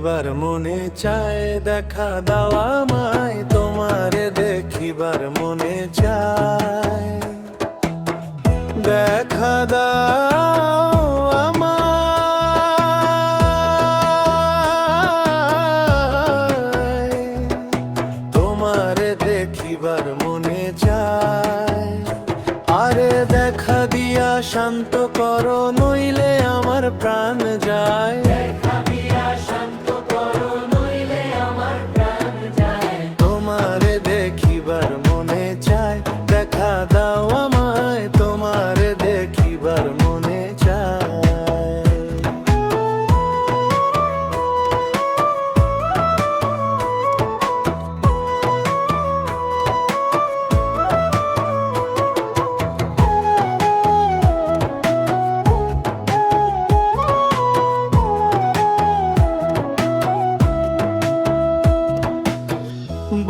দেখিবার মনে চায়, দেখা দাও আমায় তোমারে দেখিবার মনে চায়, দেখা দাও আমায় তোমারে দেখিবার মনে চায়। আরে দেখা দিয়া শান্ত করো, নইলে আমার প্রাণ যায়। তোমারে দেখিবার মনে চায়, দেখা দাও আমায় তোমারে দেখিবার মনে চায়।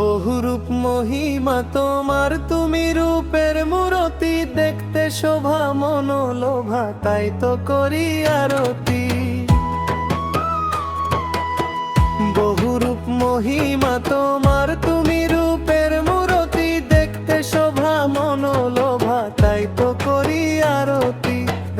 বহুরূপ মহিমা তোমার, তুমি রূপের মূরতি, দেখতে শোভা মনোলোভা, তাই তো করি আরতি। বহুরূপ মহিমা তোমার, তুমি রূপের মূরতি, দেখতে শোভা মনোলোভা, তাই তো করি আরতি।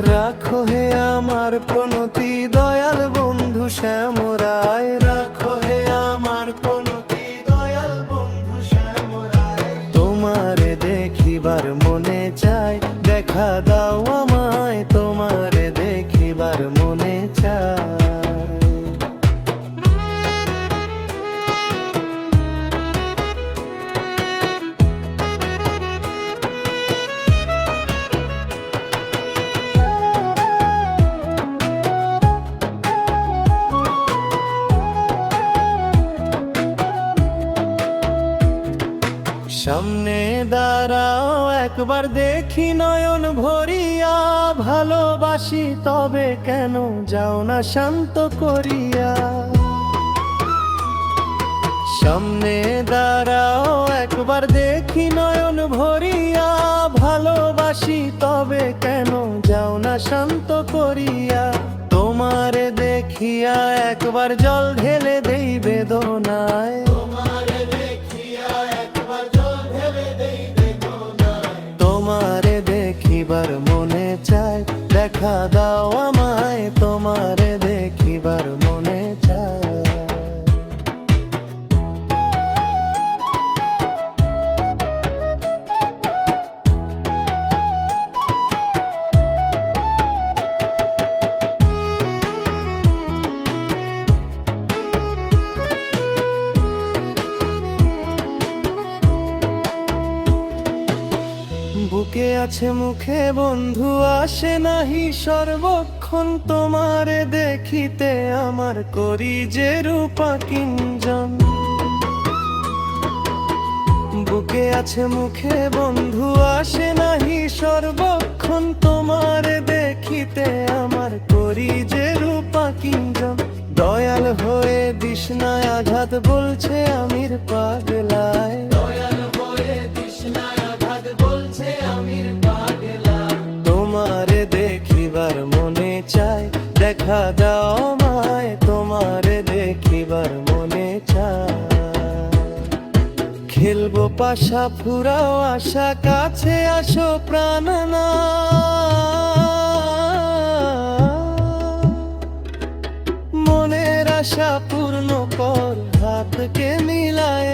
রাখো হে আমার প্রণতি দয়াল বন্ধু শ্যামরায়, রাখো হে আমার প্রণতি দয়াল বন্ধু শ্যামরায়। তোমারে দেখিবার মনে চায়, দেখা দাও আমায় তোমারে দেখিবার মনে চায়। সামনে দাঁড়াও একবার দেখি নয়ন ভরিয়া, ভালোবাসি তবে কেন যাও না শান্ত করিয়া। সামনে দাঁড়াও একবার দেখি নয়ন ভরিয়া, ভালোবাসি তবে কেন যাও না শান্ত করিয়া। তোমারে দেখিয়া একবার জল ঢেলে দেই বেদনায়, তোমারে দেখিবার মনে চায়, দেখা দাও আমায় তোমারে দেখিবার মনে চায়। বুকে আছে মুখে বন্ধু আসে নাহি সর্বক্ষণ, তোমারে দেখিতে আমার করি যে রূপা কিঞ্জন। বুকে আছে মুখে বন্ধু আসে নাহি সর্বক্ষণ, তোমারে দেখিতে আমার করি যে রূপা কিঞ্জন। দয়াল হয়ে দিশনায় আঘাত বলছে আমির পাগলায়, তোমারে দেখিবার মনে চায়, দেখা দাও আমায় তোমারে দেখিবার মনে চায়। খেলবো পাশা ফুরাও আশা, কাছে আসো প্রাণনা, মনের আশা পূর্ণ কর হাতকে মিলায়।